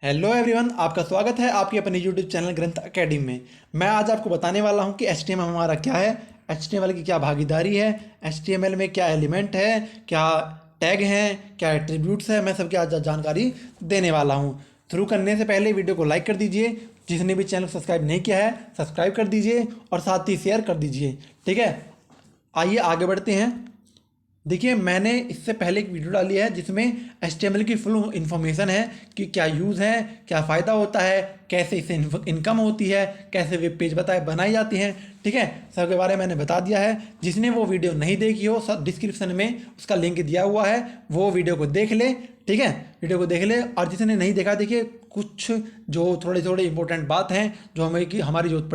Hello everyone, आपका स्वागत है आपके अपने यूट्यूब चैनल ग्रंथ अकेडमी में। मैं आज आपको बताने वाला हूं कि HTML हमारा क्या है, HTML की क्या भागीदारी है, HTML में क्या एलिमेंट है, क्या टैग हैं, क्या एट्रीब्यूट्स है। मैं सबकी आज जानकारी देने वाला हूं। शुरू करने से पहले वीडियो को लाइक कर दीजिए, जिसने भी चैनल सब्सक्राइब नहीं किया है सब्सक्राइब कर दीजिए और साथ ही शेयर कर दीजिए। ठीक है, आइए आगे बढ़ते हैं। देखिए, मैंने इससे पहले एक वीडियो डाली है जिसमें HTML की फुल इन्फॉर्मेशन है कि क्या यूज़ है, क्या फ़ायदा होता है, कैसे इससे इनकम होती है, कैसे वेब पेज बनाई जाती हैं। ठीक है, सबके बारे में मैंने बता दिया है। जिसने वो वीडियो नहीं देखी हो, सब डिस्क्रिप्शन में उसका लिंक दिया हुआ है, वो वीडियो को देख ले। ठीक है, वीडियो को देख ले। और जिसने नहीं देखा, देखिए कुछ जो थोड़े थोड़े इंपॉर्टेंट बात हैं जो हमें की हमारी जरूरत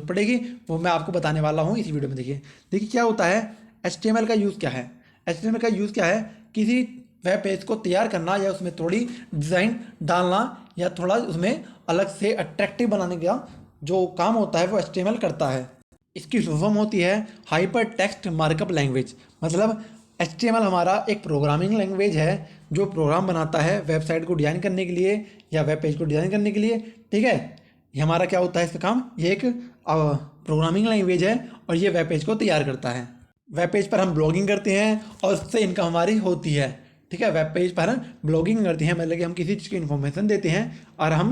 पड़ेगी, वो मैं आपको बताने वाला हूँ इस वीडियो में। देखिए देखिए क्या होता है, HTML का यूज़ क्या है। HTML का यूज़ क्या है, किसी वेब पेज को तैयार करना या उसमें थोड़ी डिज़ाइन डालना या थोड़ा उसमें अलग से अट्रैक्टिव बनाने का जो काम होता है वो HTML करता है। इसकी फुल फॉर्म होती है हाइपर टेक्स्ट मार्कअप लैंग्वेज। मतलब HTML हमारा एक प्रोग्रामिंग लैंग्वेज है जो प्रोग्राम बनाता है वेबसाइट को डिज़ाइन करने के लिए या वेब पेज को डिज़ाइन करने के लिए। ठीक है, ये हमारा क्या होता है इसका काम, ये एक प्रोग्रामिंग लैंग्वेज है और ये वेब पेज को तैयार करता है। वेब पेज पर हम ब्लॉगिंग करते हैं और उससे इनकम हमारी होती है। ठीक है, वेब पेज पर हम ब्लॉगिंग करते हैं, मतलब कि हम किसी चीज़ की इन्फॉर्मेशन देते हैं और हम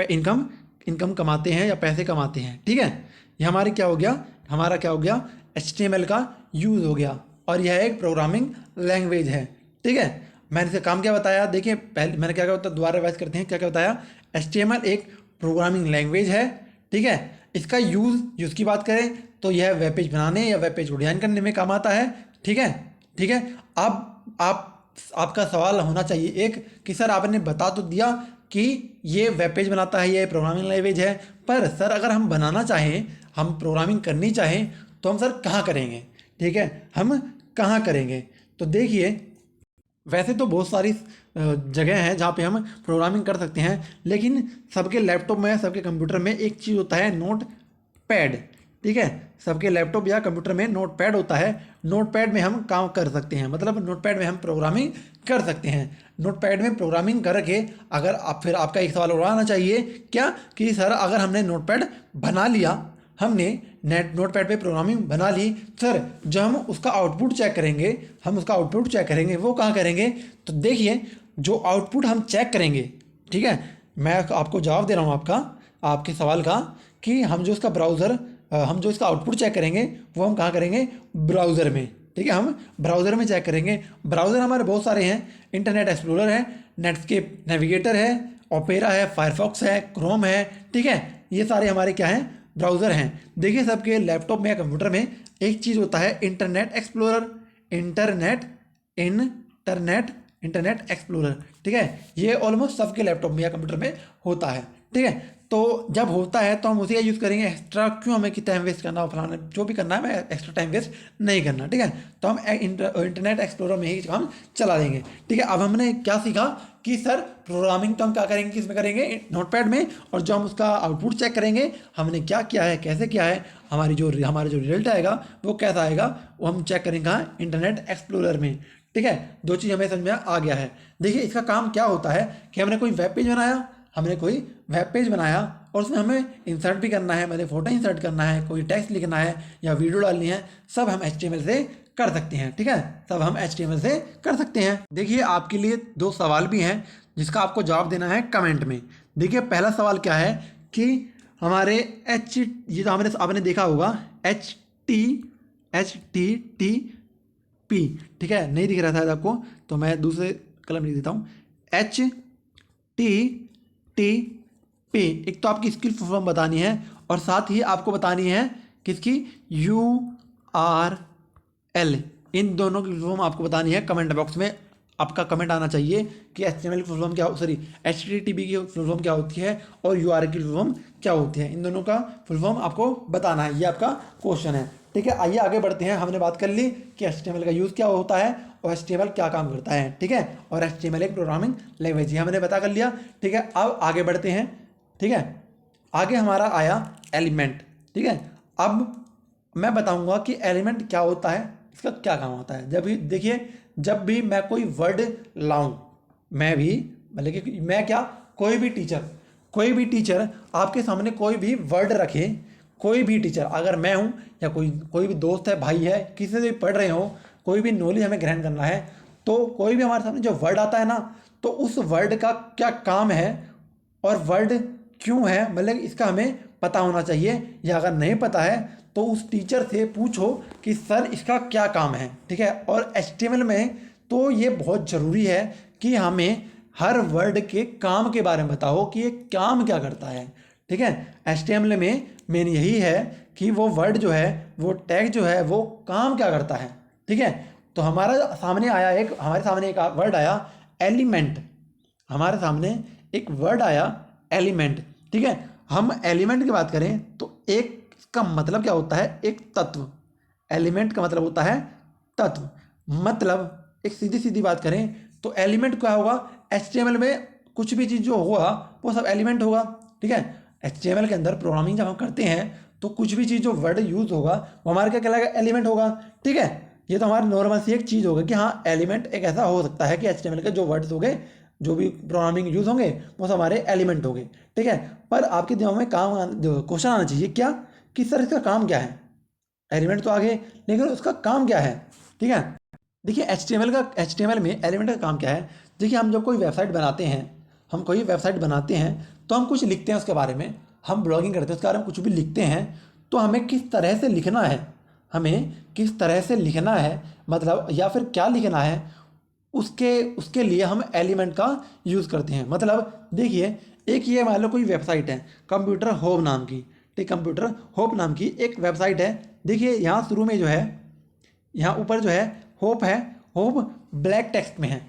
इनकम इनकम कमाते हैं या पैसे कमाते हैं। ठीक है, ये हमारी क्या हो गया, हमारा क्या हो गया, HTML का यूज़ हो गया और यह एक प्रोग्रामिंग लैंग्वेज है। ठीक है, मैंने इसे काम क्या बताया, देखिए पहले मैंने क्या क्या बताया, दोबारा रिवाइज करते हैं क्या क्या बताया। HTML एक प्रोग्रामिंग लैंग्वेज है। ठीक है, इसका यूज़ की बात करें तो यह वेब पेज बनाने या वेब पेज को डिज़ाइन करने में काम आता है। ठीक है, ठीक है। अब आपका सवाल होना चाहिए एक कि सर आपने बता तो दिया कि ये वेब पेज बनाता है, ये प्रोग्रामिंग लैंग्वेज है, पर सर अगर हम बनाना चाहें, हम प्रोग्रामिंग करनी चाहें तो हम सर कहाँ करेंगे। ठीक है, हम कहाँ करेंगे, तो देखिए वैसे तो बहुत सारी जगह हैं जहाँ पे हम प्रोग्रामिंग कर सकते हैं, लेकिन सबके लैपटॉप में, सबके कंप्यूटर में एक चीज़ होता है, नोट पैड। ठीक है, सबके लैपटॉप या कंप्यूटर में नोट पैड होता है। नोट पैड में हम काम कर सकते हैं, मतलब नोट पैड में हम प्रोग्रामिंग कर सकते हैं। नोट पैड में प्रोग्रामिंग करके अगर आप, फिर आपका एक सवाल और आना चाहिए क्या कि सर अगर हमने नोट पैड बना लिया, हमने नोट पैड पे प्रोग्रामिंग बना ली, सर जब हम उसका आउटपुट चेक करेंगे, वो कहाँ करेंगे। तो देखिए जो आउटपुट हम चेक करेंगे, ठीक है, मैं आपको जवाब दे रहा हूँ आपके सवाल का, कि हम जो इसका हम जो इसका आउटपुट चेक करेंगे वो हम कहाँ करेंगे, ब्राउज़र में। ठीक है, हम ब्राउज़र में चेक करेंगे। ब्राउज़र हमारे बहुत सारे हैं, इंटरनेट एक्सप्लोरर है, नेटस्केप नेविगेटर है, ओपेरा है, फायरफॉक्स है, क्रोम है। ठीक है, ये सारे हमारे क्या हैं, ब्राउज़र हैं। देखिए सबके लैपटॉप में या कंप्यूटर में एक चीज़ होता है internet explorer, internet internet explorer. ठीक है, ये ऑलमोस्ट सबके लैपटॉप में या कंप्यूटर में होता है। ठीक है, तो जब होता है तो हम उसी का यूज़ करेंगे। एक्स्ट्रा क्यों हमें कि टाइम वेस्ट करना, फलाना जो भी करना है, मैं एक्स्ट्रा टाइम वेस्ट नहीं करना। ठीक है, तो हम इंटरनेट एक्सप्लोरर में ही काम चला देंगे। ठीक है, अब हमने क्या सीखा कि सर प्रोग्रामिंग तो हम क्या करेंगे, किस में करेंगे, नोटपैड में, और जो हम उसका आउटपुट चेक करेंगे हमने क्या किया है, कैसे किया है, हमारा जो रिजल्ट आएगा वो कैसा आएगा, वो हम चेक करेंगे कहाँ, इंटरनेट एक्सप्लोरर में। ठीक है, दो चीज़ हमें समझ में आ गया है। देखिए इसका काम क्या होता है कि हमने कोई वेब पेज बनाया और उसमें हमें इंसर्ट भी करना है, मतलब फोटो इंसर्ट करना है, कोई टेक्स्ट लिखना है या वीडियो डालनी है, सब हम HTML से कर सकते हैं। ठीक है, सब हम HTML से कर सकते हैं। देखिए आपके लिए दो सवाल भी हैं जिसका आपको जवाब देना है कमेंट में। देखिए पहला सवाल क्या है कि हमारे ये तो आपने देखा होगा HTTP। ठीक है, नहीं दिख रहा था आपको तो मैं दूसरे कलम लिख देता हूँ, HTTP। एक तो आपकी स्किल फॉर्म बतानी है और साथ ही आपको बतानी है किसकी, URL। इन दोनों की फॉर्म आपको बतानी है। कमेंट बॉक्स में आपका कमेंट आना चाहिए कि HTML की फुल फॉर्म क्या, सॉरी HTTP की फुल फॉर्म क्या होती है और URL की फुल फॉर्म क्या होती है। इन दोनों का फुल फॉर्म आपको बताना है, ये आपका क्वेश्चन है। ठीक है, आइए आगे बढ़ते हैं। हमने बात कर ली कि HTML का यूज़ क्या होता है और HTML क्या काम करता है। ठीक है, और HTML एक प्रोग्रामिंग लैंग्वेज है, हमने बता कर लिया। ठीक है, अब आगे बढ़ते हैं। ठीक है, आगे हमारा आया एलिमेंट। ठीक है, अब मैं बताऊंगा कि एलिमेंट क्या होता है, इसका क्या काम होता है। जब भी देखिए, जब भी मैं कोई वर्ड लाऊं, मैं भी मतलब कि मैं क्या कोई भी टीचर आपके सामने कोई भी वर्ड रखे, कोई भी टीचर, अगर मैं हूँ या कोई भी दोस्त है, भाई है, किसी से भी पढ़ रहे हो, कोई भी नॉलेज हमें ग्रहण करना है, तो कोई भी हमारे सामने जो वर्ड आता है ना, तो उस वर्ड का क्या काम है और वर्ड क्यों है, मतलब इसका हमें पता होना चाहिए। या अगर नहीं पता है तो उस टीचर से पूछो कि सर इसका क्या काम है, ठीक है। और HTML में तो ये बहुत ज़रूरी है कि हमें हर वर्ड के काम के बारे में बताओ कि ये काम क्या करता है, ठीक है। HTML में मेन यही है कि वो वर्ड जो है, वो टैग जो है, वो काम क्या करता है, ठीक है। तो हमारे सामने एक वर्ड आया एलिमेंट, हमारे सामने एक वर्ड आया एलिमेंट, ठीक है। हम एलिमेंट की बात करें तो एक इसका मतलब क्या होता है, एक तत्व। एलिमेंट का मतलब होता है तत्व, मतलब एक सीधी सीधी बात करें तो एलिमेंट क्या होगा, HTML में कुछ भी चीज़ जो होगा वो सब एलिमेंट होगा, ठीक है। HTML के अंदर प्रोग्रामिंग जब हम करते हैं तो कुछ भी चीज़ जो वर्ड यूज़ होगा वो हमारे क्या कहलाएगा, एलिमेंट होगा, ठीक है। ये तो हमारी नॉर्मल सी एक चीज़ होगी कि हाँ एलिमेंट एक ऐसा हो सकता है कि HTML के जो वर्ड्स हो गए, जो भी प्रोग्रामिंग यूज़ होंगे वो सब हमारे एलिमेंट होंगे, ठीक है। पर आपके दिमाग में क्वेश्चन आना चाहिए क्या, कि सर इसका काम क्या है। एलिमेंट तो आगे, लेकिन उसका काम क्या है, ठीक है। देखिए HTML में एलिमेंट का काम क्या है। देखिए हम जब कोई वेबसाइट बनाते हैं, तो हम कुछ लिखते हैं उसके बारे में, हम ब्लॉगिंग करते हैं उसके बारे में कुछ भी लिखते हैं, तो हमें किस तरह से लिखना है, मतलब या फिर क्या लिखना है, उसके लिए हम एलिमेंट का यूज़ करते हैं। मतलब देखिए एक ये मान लो कोई वेबसाइट है कंप्यूटर होप नाम की, ठीक, कंप्यूटर होप नाम की एक वेबसाइट है। देखिए यहाँ शुरू में जो है, यहाँ ऊपर जो है होप है, होप ब्लैक टेक्स्ट में है,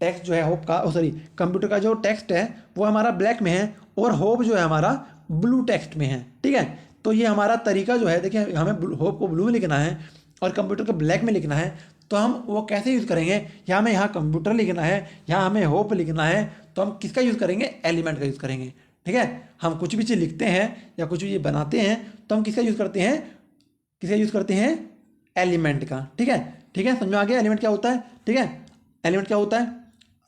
टेक्स्ट जो है होप का, सॉरी कंप्यूटर का जो टेक्स्ट है वो हमारा ब्लैक में है और होप जो है हमारा ब्लू टेक्स्ट में है, ठीक है। तो ये हमारा तरीका जो है, देखिए हमें होप को ब्लू में लिखना है और कंप्यूटर को ब्लैक में लिखना है, तो हम वो कैसे यूज़ करेंगे, या हमें यहाँ कंप्यूटर लिखना है, यहाँ हमें होप लिखना है, तो हम किसका यूज़ करेंगे, एलिमेंट का यूज़ करेंगे, ठीक है। हम कुछ भी चीज़ लिखते हैं या कुछ भी बनाते हैं तो हम किसका यूज़ करते हैं, एलिमेंट का, ठीक है। समझ में आ गया एलिमेंट क्या होता है, ठीक है, एलिमेंट क्या होता है।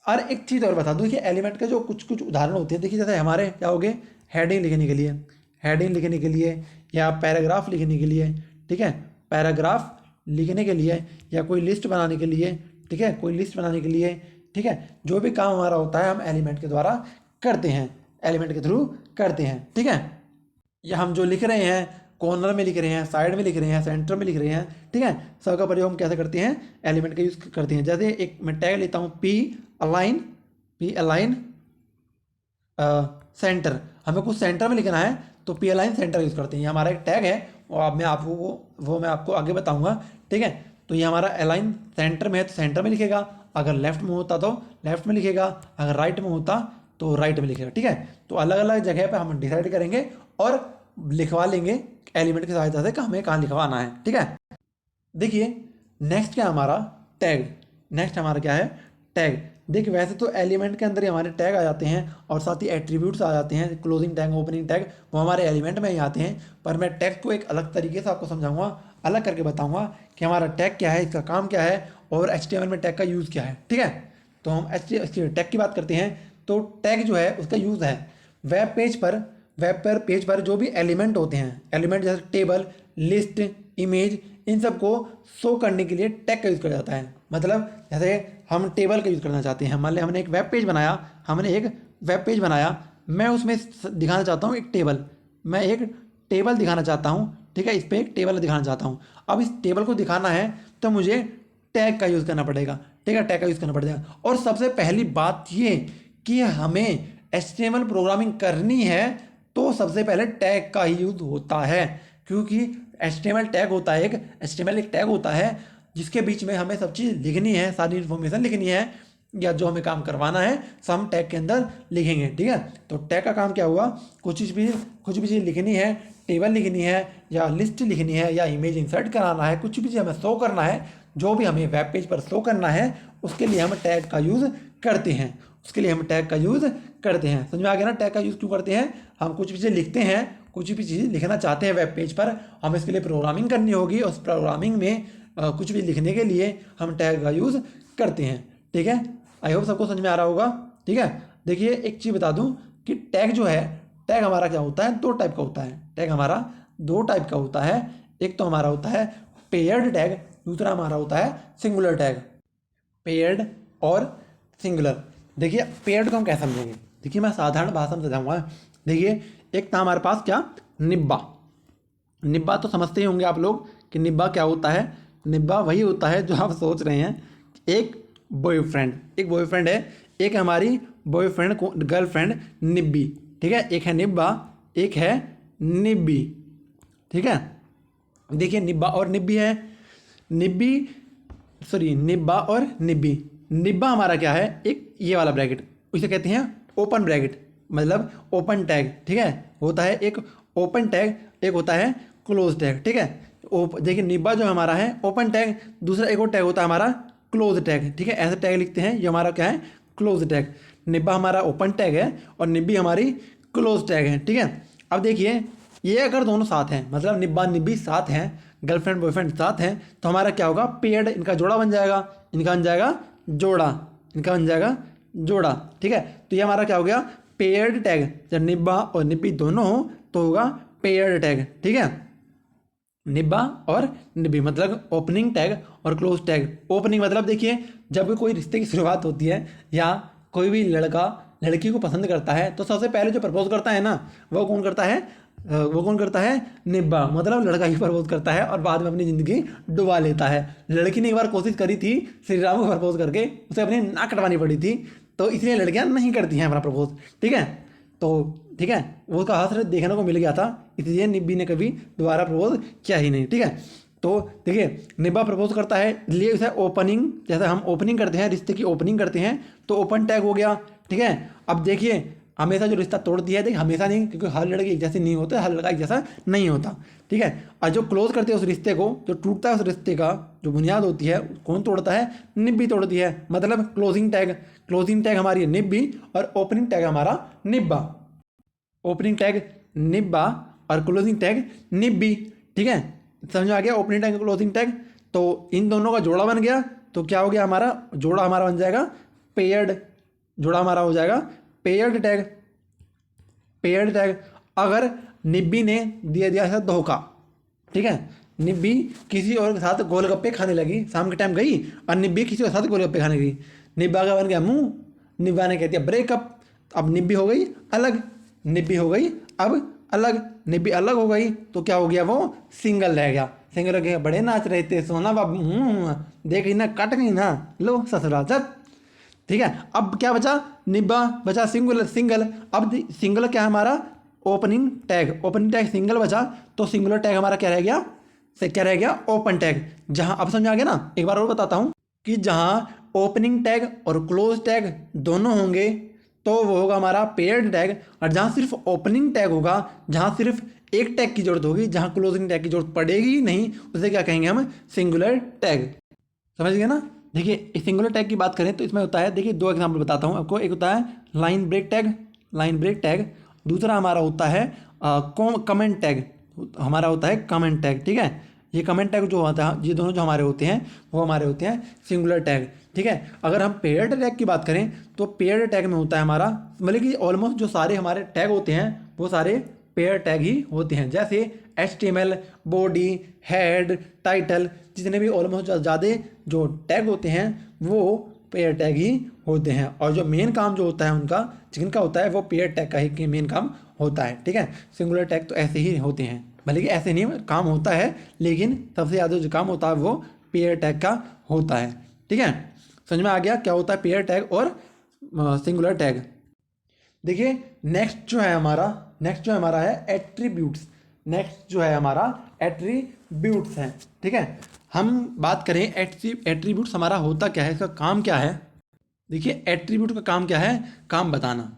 और एक चीज़ और बता दूँ कि एलिमेंट के जो कुछ उदाहरण होते हैं, देखिए जैसे हमारे क्या हो गए, हेडिंग लिखने के लिए या पैराग्राफ लिखने के लिए, ठीक है, पैराग्राफ लिखने के लिए या कोई लिस्ट बनाने के लिए, ठीक है, जो भी काम हमारा होता है हम एलिमेंट के द्वारा करते हैं, एलिमेंट के थ्रू करते हैं, ठीक है। या हम जो लिख रहे हैं, कॉर्नर में लिख रहे हैं, साइड में लिख रहे हैं, सेंटर में लिख रहे हैं, ठीक है, सबका प्रयोग हम कैसे करते हैं, एलिमेंट का यूज़ करते हैं। जैसे एक मैं टैग लेता हूँ पी अलाइन सेंटर, हमें कुछ सेंटर में लिखना है तो पी अलाइन सेंटर यूज़ करते हैं। ये हमारा एक टैग है और मैं आपको आगे बताऊंगा, ठीक है। तो ये हमारा अलाइन सेंटर में है तो सेंटर में लिखेगा, अगर लेफ्ट में होता तो लेफ्ट में लिखेगा, अगर राइट में होता तो राइट में लिखेगा, ठीक है। तो अलग अलग जगह पे हम डिसाइड करेंगे और लिखवा लेंगे एलिमेंट की सहायता से कि हमें कहाँ लिखवाना है, ठीक है। देखिए नेक्स्ट हमारा क्या है, टैग। देखिए वैसे तो एलिमेंट के अंदर ही हमारे टैग आ जाते हैं और साथ ही एट्रीब्यूट्स आ जाते हैं, क्लोजिंग टैग, ओपनिंग टैग, वो हमारे एलिमेंट में ही आते हैं। पर मैं टैग को एक अलग तरीके से आपको समझाऊंगा, अलग करके बताऊंगा कि हमारा टैग क्या है, इसका काम क्या है और HTML में टैग का यूज़ क्या है, ठीक है। तो हम टैग की बात करते हैं। तो टैग जो है उसका यूज़ है वेब पेज पर जो भी एलिमेंट होते हैं, एलिमेंट जैसे टेबल, लिस्ट, इमेज, इन सब को शो करने के लिए टैग का यूज़ किया जाता है। मतलब जैसे हम टेबल का यूज़ करना चाहते हैं, मान लें हमने एक वेब पेज बनाया, मैं उसमें दिखाना चाहता हूँ एक टेबल दिखाना चाहता हूँ, ठीक है, इस पर एक टेबल दिखाना चाहता हूँ। अब इस टेबल को दिखाना है तो मुझे टैग का यूज़ करना पड़ेगा, ठीक है, टैग का यूज़ करना पड़ेगा। और सबसे पहली बात ये कि हमें HTML प्रोग्रामिंग करनी है तो सबसे पहले टैग का ही यूज़ होता है, क्योंकि HTML एक टैग होता है जिसके बीच में हमें सब चीज़ लिखनी है, सारी इन्फॉर्मेशन लिखनी है, या जो हमें काम करवाना है सब हम टैग के अंदर लिखेंगे, ठीक है। तो टैग का काम क्या हुआ, कुछ भी चीज़ लिखनी है, टेबल लिखनी है या लिस्ट लिखनी है या इमेज इंसर्ट कराना है, कुछ भी चीज़ हमें शो करना है, जो भी हमें वेब पेज पर शो करना है, उसके लिए हम टैग का यूज़ करते हैं, समझ में आ गया ना। टैग का यूज़ क्यों करते हैं, हम कुछ भी चीज़ लिखते हैं, कुछ भी चीज़ लिखना चाहते हैं वेब पेज पर, हम इसके लिए प्रोग्रामिंग करनी होगी, उस प्रोग्रामिंग में कुछ भी लिखने के लिए हम टैग का यूज़ करते हैं, ठीक है। आई होप सबको समझ में आ रहा होगा, ठीक है। देखिए एक चीज़ बता दूं कि टैग जो है, टैग हमारा क्या होता है, दो टाइप का होता है। टैग हमारा दो टाइप का होता है। एक तो हमारा होता है पेयर्ड टैग, दूसरा हमारा होता है सिंगुलर टैग। पेयर्ड और सिंगुलर। देखिए पेयर्ड को हम कैसे समझेंगे, देखिए मैं साधारण भाषा में समझाऊंगा। देखिए एक था हमारे पास क्या, निब्बा। निब्बा तो समझते ही होंगे आप लोग कि निब्बा क्या होता है। निब्बा वही होता है जो आप सोच रहे हैं, एक बॉयफ्रेंड, एक बॉयफ्रेंड है, एक हमारी बॉयफ्रेंड को गर्लफ्रेंड निब्बी, ठीक है। एक है निब्बा, एक है निब्बी, ठीक है। देखिए निब्बा और निब्बी है। निब्बी, सॉरी निब्बा और निब्बी। निब्बा हमारा क्या है, एक ये वाला ब्रैकेट, उसे कहते हैं ओपन ब्रैकेट, मतलब ओपन टैग, ठीक है। होता है एक ओपन टैग, एक होता है क्लोज टैग, ठीक है। देखिए निब्बा जो हमारा है ओपन टैग, दूसरा एक और टैग होता है हमारा क्लोज टैग, ठीक है। ऐसे टैग लिखते हैं, ये हमारा क्या है, क्लोज टैग। निब्बा हमारा ओपन टैग है और निब्बी हमारी क्लोज टैग है, ठीक है। अब देखिए ये अगर दोनों साथ हैं, मतलब निब्बा निब्बी साथ हैं, गर्लफ्रेंड बॉयफ्रेंड साथ हैं, तो हमारा क्या होगा, पेयर्ड, इनका जोड़ा बन जाएगा, इनका बन जाएगा जोड़ा, इनका बन जाएगा जोड़ा, ठीक है। तो ये हमारा क्या हो गया, पेयर्ड टैग। जब निब्बा और निब्बी दोनों हो तो होगा पेयर्ड टैग, ठीक है। निब्बा और निब्बी मतलब ओपनिंग टैग और क्लोज टैग। ओपनिंग मतलब देखिए जब भी कोई रिश्ते की शुरुआत होती है या कोई भी लड़का लड़की को पसंद करता है तो सबसे पहले जो प्रपोज करता है ना, वो कौन करता है, वो कौन करता है, निब्बा, मतलब लड़का ही प्रपोज करता है और बाद में अपनी ज़िंदगी डुबा लेता है। लड़की ने एक बार कोशिश करी थी श्री राम को प्रपोज करके, उसे अपनी नाक कटवानी पड़ी थी, तो इसलिए लड़कियां नहीं करती हैं हमारा प्रपोज, ठीक है। तो ठीक है, वो उसका हाथ देखने को मिल गया था, इसलिए निब्बी ने कभी दोबारा प्रपोज किया ही नहीं, ठीक है। तो देखिए निब्बा प्रपोज करता है, इसलिए उसे ओपनिंग, जैसे हम ओपनिंग करते हैं, रिश्ते की ओपनिंग करते हैं, तो ओपन टैग हो गया, ठीक है। अब देखिए हमेशा जो रिश्ता तोड़ दिया है, देखिए हमेशा नहीं, क्योंकि हर लड़की एक जैसे नहीं होता, हर लड़का एक जैसा नहीं होता, ठीक है। और जो क्लोज करते हैं उस रिश्ते को, जो टूटता है उस रिश्ते का जो बुनियाद होती है, कौन तोड़ता है, निब्बी तोड़ती है, मतलब क्लोजिंग टैग। क्लोजिंग टैग हमारी है निब्बी और ओपनिंग टैग हमारा निब्बा। ओपनिंग टैग निब्बा और क्लोजिंग टैग निब्बी, ठीक है। समझ में आ गया ओपनिंग टैग क्लोजिंग टैग। तो इन दोनों का जोड़ा बन गया, तो क्या हो गया, हमारा जोड़ा हमारा बन जाएगा पेयर्ड, जोड़ा हमारा हो जाएगा पेयर्ड टैग। Paired tag. अगर निब्बी ने दिया दिया ऐसा धोखा, ठीक है, निब्बी किसी और के साथ गोलगप्पे खाने लगी, शाम के टाइम गई और निब्बी किसी और के साथ गोलगप्पे खाने गई, निब्बा का बन गया मुंह, निब्बा ने कह दिया ब्रेकअप, अब निब्बी हो गई अलग, निब्बी हो गई अब अलग, निब्बी अलग हो गई तो क्या हो गया, वो सिंगल रह गया। सिंगल रह गया, बड़े नाच रहे थे सोना बाबू, देख ना कट गई ना, लो ससुराल चल, ठीक है। अब क्या बचा, निब्बा बचा सिंगल, सिंगल। अब सिंगल क्या है हमारा, opening tag, opening tag single बचा, तो सिंगुलर टैग हमारा क्या रह गया, से क्या रह गया, ओपन टैग। जहां अब समझ आ गया ना, एक बार और बताता हूं कि जहां ओपनिंग टैग और क्लोज टैग दोनों होंगे तो वो होगा हमारा पेयर्ड टैग, और जहां सिर्फ ओपनिंग टैग होगा, जहां सिर्फ एक टैग की जरूरत होगी, जहां क्लोजिंग टैग की जरूरत पड़ेगी ही नहीं, उसे क्या कहेंगे हम, सिंगुलर टैग। समझ गए ना। देखिए सिंगुलर टैग की बात करें तो इसमें होता है, देखिए दो एग्जांपल बताता हूँ आपको। एक होता है line break tag, line break tag. दूसरा हमारा होता है कमेंट टैग, हमारा होता है कमेंट टैग, ठीक है। ये कमेंट टैग जो होता है, ये दोनों जो हमारे होते हैं वो हमारे होते हैं सिंगुलर टैग, ठीक है। अगर हम पेयर्ड टैग की बात करें तो पेयर्ड टैग में होता है हमारा, मतलब कि ऑलमोस्ट जो सारे हमारे टैग होते हैं वो सारे पेयर टैग ही होते हैं। जैसे HTML, बॉडी, हेड, टाइटल, जितने भी ऑलमोस्ट ज़्यादा जो टैग होते हैं वो पेयर टैग ही होते हैं। और जो मेन काम जो होता है उनका, जिनका होता है वो पेयर टैग का ही मेन काम होता है, ठीक है। सिंगुलर टैग तो ऐसे ही होते हैं, भले कि ऐसे नहीं काम होता है, लेकिन सबसे ज़्यादा जो काम होता है वो पेयर टैग का होता है, ठीक है। समझ में आ गया क्या होता है पेयर टैग और सिंगुलर टैग। देखिए नेक्स्ट जो है हमारा है एट्रीब्यूट्स। नेक्स्ट जो है हमारा एट्रीब्यूट्स है, ठीक है। हम बात करें एट्रीब्यूट्स हमारा होता क्या है, इसका काम क्या है। देखिए एट्रीब्यूट का काम क्या है, काम बताना।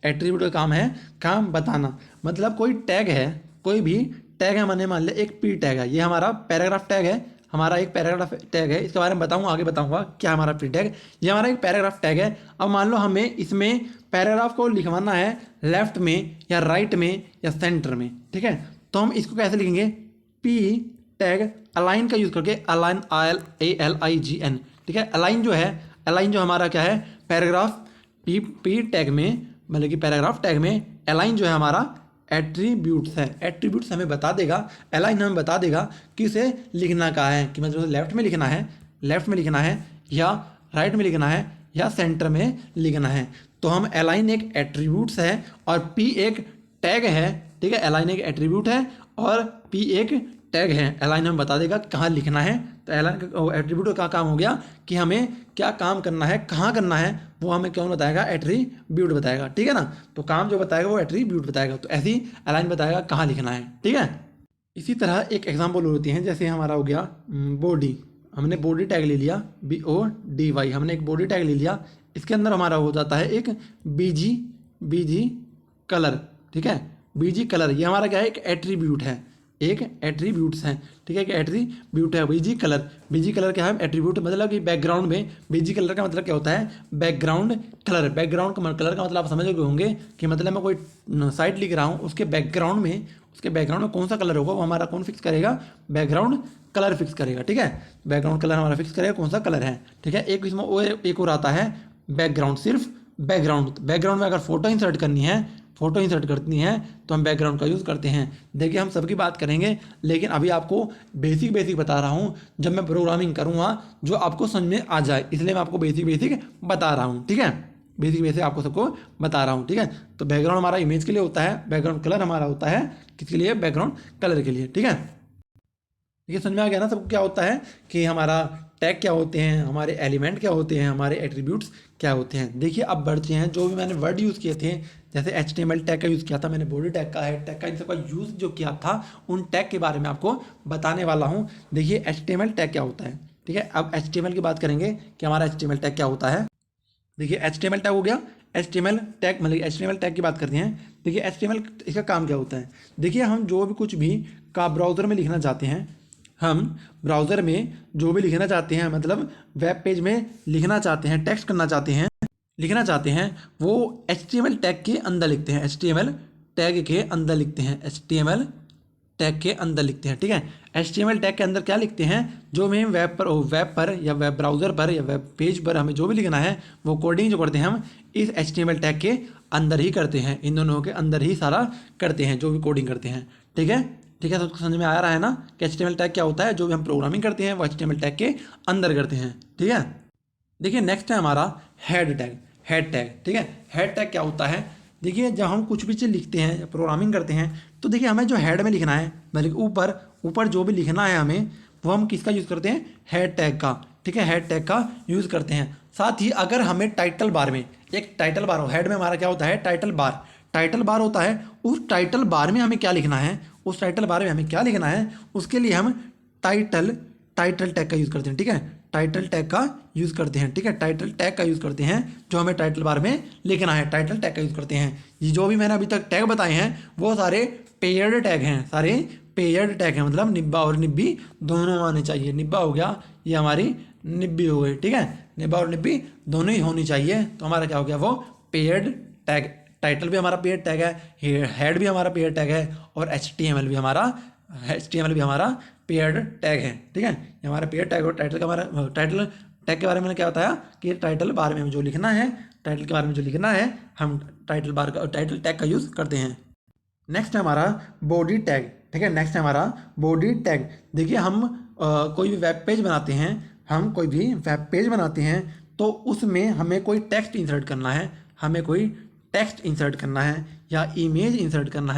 एट्रीब्यूट का काम है काम बताना, मतलब कोई टैग है, कोई भी टैग है, मैंने मान लिया एक पी टैग है, ये हमारा पैराग्राफ टैग है, हमारा एक पैराग्राफ टैग है, इसके बारे में बताऊंगा, आगे बताऊंगा क्या हमारा पी टैग। ये हमारा एक पैराग्राफ टैग है। अब मान लो हमें इसमें पैराग्राफ को लिखवाना है लेफ्ट में या राइट में या सेंटर में, ठीक है। तो हम इसको कैसे लिखेंगे, पी टैग अलाइन का यूज़ करके, अलाइन ALIGN, ठीक है। अलाइन जो है, अलाइन जो हमारा क्या है, पैराग्राफ पी टैग में मतलब कि पैराग्राफ टैग में अलाइन जो है हमारा एट्रीब्यूट्स है। एट्रीब्यूट्स हमें बता देगा, अलाइन हमें बता देगा कि इसे लिखना कहाँ है, कि मतलब लेफ्ट में लिखना है या राइट में लिखना है या सेंटर में लिखना है। तो हम अलाइन एक एट्रीब्यूट्स है और पी एक टैग है, ठीक है। अलाइन एक एट्रीब्यूट है और पी एक टैग है। अलाइन हमें बता देगा कहाँ लिखना है। तो अलाइन एट्रीब्यूट का काम हो गया कि हमें क्या काम करना है, कहाँ करना है, वो हमें कौन बताएगा, एट्रीब्यूट बताएगा, ठीक है ना। तो काम जो बताएगा वो एट्रीब्यूट बताएगा। तो ऐसी अलाइन बताएगा कहाँ लिखना है, ठीक है। इसी तरह एक एग्जाम्पल होती है, जैसे हमारा हो गया बॉडी। हमने बॉडी टैग ले लिया, BODY, हमने एक बॉडी टैग ले लिया। इसके अंदर हमारा हो जाता है एक BG कलर, ठीक है। BG कलर ये हमारा क्या है, एक एट्रीब्यूट है, एक एट्रीब्यूट्स है, ठीक है। एक एट्रीब्यूट है BG कलर। BG कलर क्या है, एट्रीब्यूट। मतलब कि बैकग्राउंड में BG कलर का मतलब क्या होता है, बैकग्राउंड कलर। बैकग्राउंड कलर का मतलब आप समझ गए होंगे कि मतलब मैं कोई साइट लिख रहा हूँ, उसके बैकग्राउंड में कौन सा कलर होगा वो हमारा कौन फिक्स करेगा, बैकग्राउंड कलर फिक्स करेगा, ठीक है। बैकग्राउंड कलर हमारा फिक्स करेगा कौन सा कलर है, ठीक है। एक इसमें एक और आता है बैकग्राउंड, सिर्फ बैकग्राउंड में अगर फोटो इंसर्ट करनी है तो हम बैकग्राउंड का यूज़ करते हैं। देखिए हम सबकी बात करेंगे, लेकिन अभी आपको बेसिक बता रहा हूँ। जब मैं प्रोग्रामिंग करूँगा जो आपको समझ में आ जाए, इसलिए मैं आपको बेसिक बता रहा हूँ, ठीक है। बेसिक आपको सबको बता रहा हूँ, ठीक है। तो बैकग्राउंड हमारा इमेज के लिए होता है, बैकग्राउंड कलर हमारा होता है किसके लिए, बैकग्राउंड कलर के लिए, ठीक है। ये समझ में आ गया ना सबको क्या होता है, कि हमारा टैग क्या होते हैं, हमारे एलिमेंट क्या होते हैं, हमारे एट्रीब्यूट्स क्या होते हैं। देखिए अब बढ़ते हैं, जो भी मैंने वर्ड यूज़ किए थे, जैसे HTML टैग का यूज़ किया था मैंने, बॉडी टैग का है, टैग का इन सबका यूज़ जो किया था, उन टैग के बारे में आपको बताने वाला हूँ। देखिए HTML टैग क्या होता है, ठीक है। अब HTML की बात करेंगे कि हमारा HTML टैग क्या होता है। देखिए HTML टैग हो गया, HTML टैग मतलब HTML टैग की बात करते हैं। देखिए HTML इसका काम क्या होता है। देखिए हम जो भी कुछ भी का ब्राउज़र में लिखना चाहते हैं, हम ब्राउज़र में जो भी लिखना चाहते हैं, मतलब वेब पेज में लिखना चाहते हैं, टेक्स्ट करना चाहते हैं, लिखना चाहते हैं, वो HTML टैग के अंदर लिखते हैं, HTML टैग के अंदर लिखते हैं, HTML टैग के अंदर लिखते हैं, ठीक है। HTML टैग के अंदर क्या लिखते हैं, जो हमें वेब पर या वेब ब्राउज़र पर या वेब पेज पर हमें जो भी लिखना है, वो कोडिंग जो करते हैं हम इस HTML टैग के अंदर ही करते हैं, इन दोनों के अंदर ही सारा करते हैं जो भी कोडिंग करते हैं, ठीक है। ठीक है, सबको समझ में आ रहा है ना कि HTML टैग क्या होता है। जो भी हम प्रोग्रामिंग करते हैं वो HTML टैग के अंदर करते हैं, ठीक है। देखिए नेक्स्ट है हमारा हेड टैग, ठीक है। हेड टैग क्या होता है, देखिए जब हम कुछ भी चीज़ लिखते हैं या प्रोग्रामिंग करते हैं, तो देखिए हमें जो हेड में लिखना है, मतलब ऊपर जो भी लिखना है हमें, वो हम किसका यूज़ करते हैं, हेड टैग का, ठीक है। हेड टैग का यूज़ करते हैं। साथ ही अगर हमें टाइटल बार में, एक टाइटल बार हो, हेड में हमारा क्या होता है, टाइटल बार होता है। उस टाइटल बार में हमें क्या लिखना है, उसके लिए हम टाइटल टैग का यूज़ करते हैं, ठीक है। टाइटल टैग का यूज़ करते हैं, ठीक है। टाइटल टैग का यूज़ करते हैं, जो हमें टाइटल बार में लिखना है, टाइटल टैग का यूज़ करते हैं। ये जो भी मैंने अभी तक टैग बताए हैं वो सारे पेयर्ड टैग हैं, मतलब निब्बा और निब्बी दोनों आने चाहिए। निब्बा हो गया, ये हमारी निब्बी हो गई, ठीक है। निब्बा और निब्बी दोनों ही होनी चाहिए, तो हमारा क्या हो गया, वो पेयर्ड टैग। टाइटल भी हमारा पेयर्ड टैग है, हेड भी हमारा पेयर्ड टैग है, और HTML भी हमारा पेयर्ड टैग है, ठीक है। ये हमारा पेयर्ड टैग। और टाइटल का हमारा टाइटल टैग के बारे में क्या बताया कि टाइटल बार में हम जो लिखना है, टाइटल के बारे में जो लिखना है, हम टाइटल टैग का यूज़ करते हैं। नेक्स्ट है हमारा बॉडी टैग, ठीक है। नेक्स्ट है हमारा बॉडी टैग। देखिए हम कोई भी वेब पेज बनाते हैं, तो उसमें हमें कोई टेक्स्ट इंसर्ट करना है, या इमेज इंसर्ट करना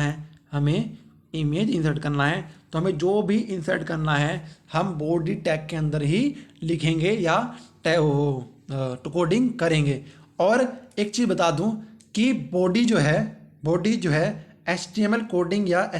है, तो हमें जो भी इंसर्ट करना है हम बॉडी टैग के अंदर ही लिखेंगे या कोडिंग करेंगे। और एक चीज़ बता दूं कि बॉडी जो है HTML कोडिंग या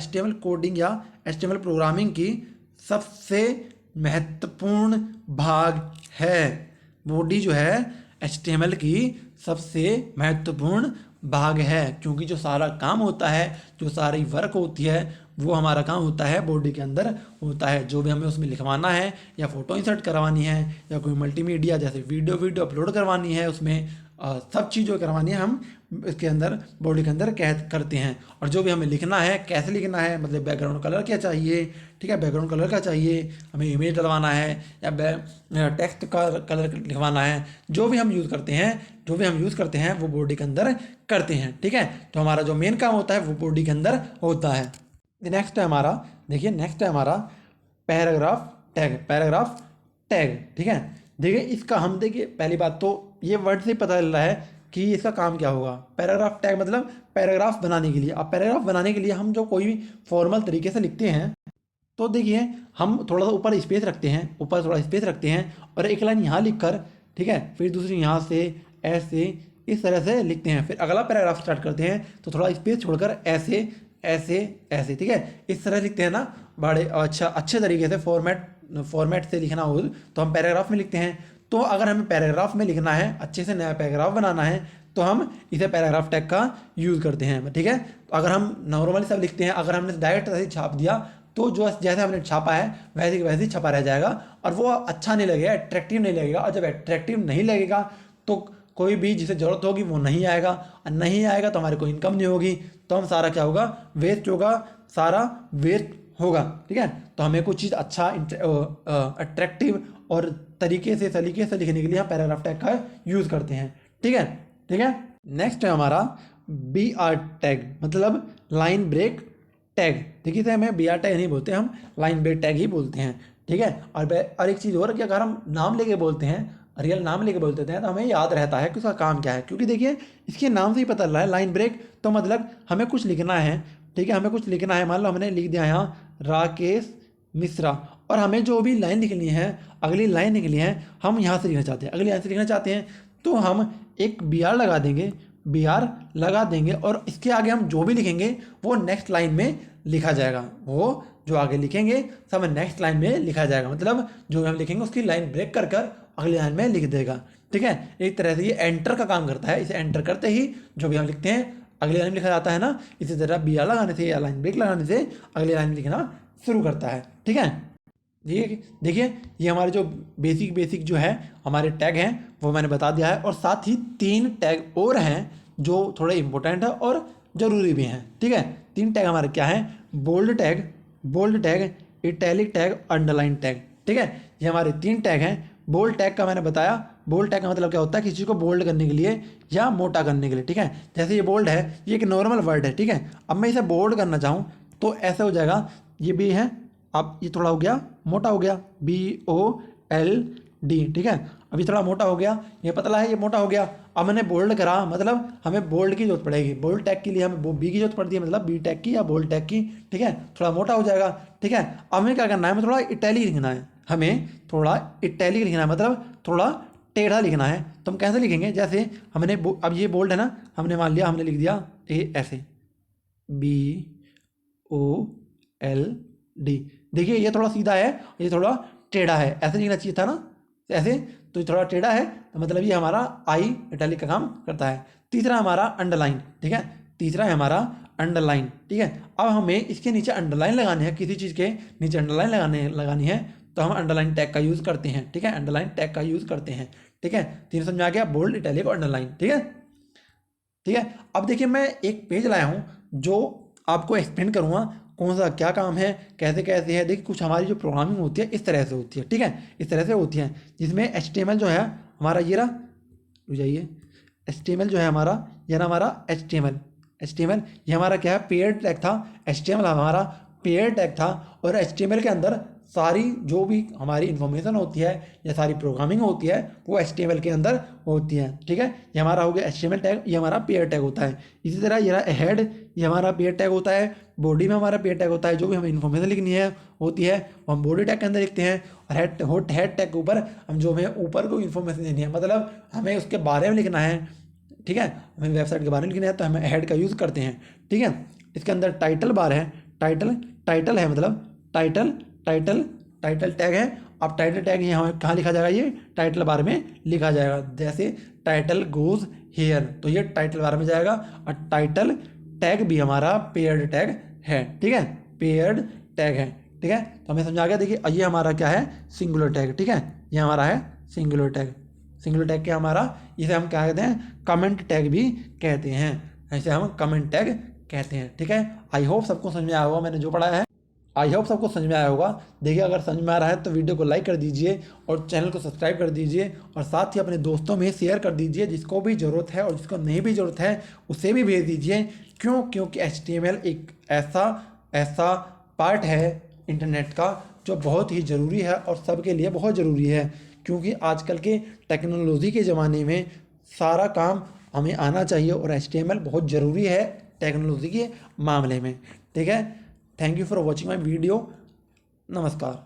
HTML प्रोग्रामिंग की सबसे महत्वपूर्ण भाग है। बॉडी जो है HTML की सबसे महत्वपूर्ण भाग है, क्योंकि जो सारा काम होता है, जो सारी वर्क होती है, वो हमारा काम होता है बॉडी के अंदर होता है। जो भी हमें उसमें लिखवाना है, या फोटो इंसर्ट करवानी है, या कोई मल्टीमीडिया जैसे वीडियो अपलोड करवानी है उसमें, सब चीज़ जो करवानी है हम इसके अंदर बॉडी के अंदर कह करते हैं। और जो भी हमें लिखना है, कैसे लिखना है, मतलब बैकग्राउंड कलर क्या चाहिए, ठीक है, बैकग्राउंड कलर क्या चाहिए, हमें इमेज डलवाना है या टेक्स्ट का कलर लिखवाना है, जो भी हम यूज़ करते हैं वो बॉडी के अंदर करते हैं, ठीक है। तो हमारा जो मेन काम होता है वो बॉडी के अंदर होता है। नेक्स्ट है हमारा, देखिए नेक्स्ट है हमारा पैराग्राफ टैग, ठीक है। देखिए इसका हम देखिए पहली बात तो ये वर्ड से ही पता चल रहा है कि इसका काम क्या होगा। पैराग्राफ टैग मतलब पैराग्राफ बनाने के लिए। अब पैराग्राफ बनाने के लिए हम जो कोई भी फॉर्मल तरीके से लिखते हैं तो देखिए हम थोड़ा सा ऊपर थोड़ा स्पेस रखते हैं और एक लाइन यहाँ लिख कर, ठीक है, फिर दूसरी यहाँ से ऐसे इस तरह से लिखते हैं। फिर अगला पैराग्राफ स्टार्ट करते हैं तो थोड़ा स्पेस छोड़कर ऐसे ऐसे ऐसे, ठीक है, इस तरह लिखते हैं ना। बड़े अच्छे तरीके से फॉर्मेट से लिखना हो तो हम पैराग्राफ में लिखते हैं। तो अगर हमें पैराग्राफ में लिखना है, अच्छे से नया पैराग्राफ बनाना है, तो हम इसे पैराग्राफ टैग का यूज़ करते हैं, ठीक है। तो अगर हम नॉर्मली सब लिखते हैं, अगर हमने डायरेक्ट ऐसे छाप दिया तो जो जैसे हमने छापा है वैसे वैसे ही छपा रह जाएगा और वो अच्छा नहीं लगेगा, अट्रैक्टिव नहीं लगेगा। और जब अट्रैक्टिव नहीं लगेगा तो कोई भी जिसे ज़रूरत होगी वो नहीं आएगा, और नहीं आएगा तो हमारी कोई इनकम नहीं होगी, तो हम सारा क्या होगा, वेस्ट होगा, सारा वेस्ट होगा, ठीक है। तो हमें कुछ चीज़ अच्छा अट्रैक्टिव और सलीके से लिखने के लिए हम पैराग्राफ टैग का यूज़ करते हैं, ठीक है, ठीक है। नेक्स्ट है हमारा BR टैग, मतलब लाइन ब्रेक टैग। देखिए इसे हमें BR टैग नहीं बोलते, हम लाइन ब्रेक टैग ही बोलते हैं, ठीक है। और एक चीज़ और कि अगर हम नाम लेके बोलते हैं, रियल नाम लेके बोलते हैं तो हमें याद रहता है कि उसका काम क्या है, क्योंकि देखिए इसके नाम से ही पता चल रहा है लाइन ब्रेक तो मतलब हमें कुछ लिखना है, ठीक है, हमें कुछ लिखना है। मान लो हमने लिख दिया यहाँ राकेश मिश्रा, और हमें जो भी लाइन लिखनी है, अगली लाइन लिखनी है, हम यहाँ से लिखना चाहते हैं, अगली लाइन से लिखना चाहते हैं तो हम एक BR लगा देंगे और इसके आगे हम जो भी लिखेंगे वो नेक्स्ट लाइन में लिखा जाएगा। वो जो आगे लिखेंगे सब नेक्स्ट लाइन में लिखा जाएगा, मतलब जो हम लिखेंगे उसकी लाइन ब्रेक कर अगली लाइन में लिख देगा, ठीक है। एक तरह से ये एंटर का काम करता है। इसे एंटर करते ही जो भी हम लिखते हैं अगली लाइन में लिखा जाता है ना। इसी तरह BR लगाने से या लाइन ब्रेक लगाने से अगली लाइन में लिखना शुरू करता है, ठीक है। ये देखिए ये हमारे जो बेसिक जो है हमारे टैग हैं वो मैंने बता दिया है, और साथ ही 3 टैग और हैं जो थोड़े इंपॉर्टेंट है और ज़रूरी भी हैं, ठीक है। 3 टैग हमारे क्या हैं, bold tag, italic tag, underline tag, ठीक है। ये हमारे 3 टैग हैं। बोल्ड टैग का मैंने बताया, बोल्ड टैग का मतलब क्या होता है, किसी चीज़ को बोल्ड करने के लिए या मोटा करने के लिए, ठीक है। जैसे ये बोल्ड है, ये एक नॉर्मल वर्ड है, ठीक है। अब मैं इसे बोल्ड करना चाहूँ तो ऐसे हो जाएगा, ये भी है, अब ये थोड़ा हो गया मोटा हो गया, BOLD, ठीक है। अभी थोड़ा मोटा हो गया, ये पतला है, ये मोटा हो गया। अब मैंने बोल्ड करा मतलब हमें बोल्ड की जरूरत पड़ेगी, बोल्ड टैग के लिए हमें B की जरूरत पड़ती है, मतलब B टैग की या बोल्ड टैग की, ठीक है। थोड़ा मोटा हो जाएगा, ठीक है। अब हमें क्या करना है, हमें थोड़ा इटैलिक लिखना है, मतलब थोड़ा टेढ़ा लिखना है। तो हम कैसे लिखेंगे, जैसे हमने अब ये बोल्ड है ना, हमने मान लिया, हमने लिख दिया ऐसे BOLD। देखिए ये थोड़ा सीधा है, ये थोड़ा टेढ़ा है, ऐसे लिखना चाहिए था ना, ऐसे, तो ये थोड़ा टेढ़ा है तो मतलब ये हमारा आई इटैलिक का काम करता है। तीसरा हमारा अंडरलाइन, ठीक है, तीसरा है हमारा अंडरलाइन, ठीक है। अब हमें इसके नीचे अंडरलाइन लगानी है, किसी चीज़ के नीचे अंडरलाइन लगानी है तो हम अंडरलाइन टैग का यूज़ करते हैं, ठीक है, अंडरलाइन टैग का यूज़ करते हैं, ठीक है। 3 समझ आ गया, बोल्ड, इटैलिक और अंडरलाइन, ठीक है, ठीक है। अब देखिए मैं एक पेज लाया हूँ जो आपको एक्सप्लेन करूँगा कौन सा क्या काम है, कैसे कैसे है। देखिए कुछ हमारी जो प्रोग्रामिंग होती है इस तरह से होती है, ठीक है, इस तरह से होती है, जिसमें HTML जो है हमारा ये रहा, जाइए, HTML जो है हमारा ये रहा, हमारा HTML ये हमारा क्या है, पेयर्ड टैग था। HTML हमारा पेयर्ड टैग था, और HTML के अंदर सारी जो भी हमारी इन्फॉर्मेशन होती है या सारी प्रोग्रामिंग होती है वो HTML के अंदर होती है, ठीक है। ये हमारा हो गया HTML टैग, ये हमारा पेयर टैग होता है। इसी तरह ये रहा हेड, ये हमारा पेयर टैग होता है। बॉडी में हमारा पेयर टैग होता है, जो भी हमें इन्फॉर्मेशन लिखनी है होती है वो हम बॉडी टैग के अंदर लिखते हैं। और हेड टैग के ऊपर हम जो हमें ऊपर को इन्फॉर्मेशन देनी है, मतलब हमें उसके बारे में लिखना है, ठीक है, हमें वेबसाइट के बारे में लिखना है तो हमें हेड का यूज़ करते हैं, ठीक है। इसके अंदर टाइटल बार है, टाइटल है, मतलब टाइटल टैग है। अब टाइटल टैग यहाँ कहाँ लिखा जाएगा, ये टाइटल बार में लिखा जाएगा। जैसे टाइटल गोज हेयर तो ये टाइटल बार में जाएगा। और टाइटल टैग भी हमारा पेयर्ड टैग है, ठीक है, पेयर्ड टैग है, ठीक है। तो हमें समझा गया। देखिए ये हमारा क्या है, सिंगुलर टैग, ठीक है, ये हमारा है सिंगुलर सिंगुलर टैग क्या हमारा, इसे हम क्या कहते हैं, कमेंट टैग भी कहते हैं, ऐसे हम कमेंट टैग कहते हैं। ठीक है, आई होप सबको समझ में आया होगा मैंने जो पढ़ा है, आई होप सबको समझ में आया होगा। देखिए अगर समझ में आ रहा है तो वीडियो को लाइक कर दीजिए और चैनल को सब्सक्राइब कर दीजिए और साथ ही अपने दोस्तों में शेयर कर दीजिए, जिसको भी ज़रूरत है और जिसको नहीं भी ज़रूरत है उसे भी भेज दीजिए। क्यों? क्योंकि HTML एक ऐसा ऐसा पार्ट है इंटरनेट का जो बहुत ही ज़रूरी है और सबके लिए बहुत ज़रूरी है, क्योंकि आजकल के टेक्नोलॉजी के ज़माने में सारा काम हमें आना चाहिए और HTML बहुत ज़रूरी है टेक्नोलॉजी के मामले में। ठीक है, thank you for watching my video. नमस्कार।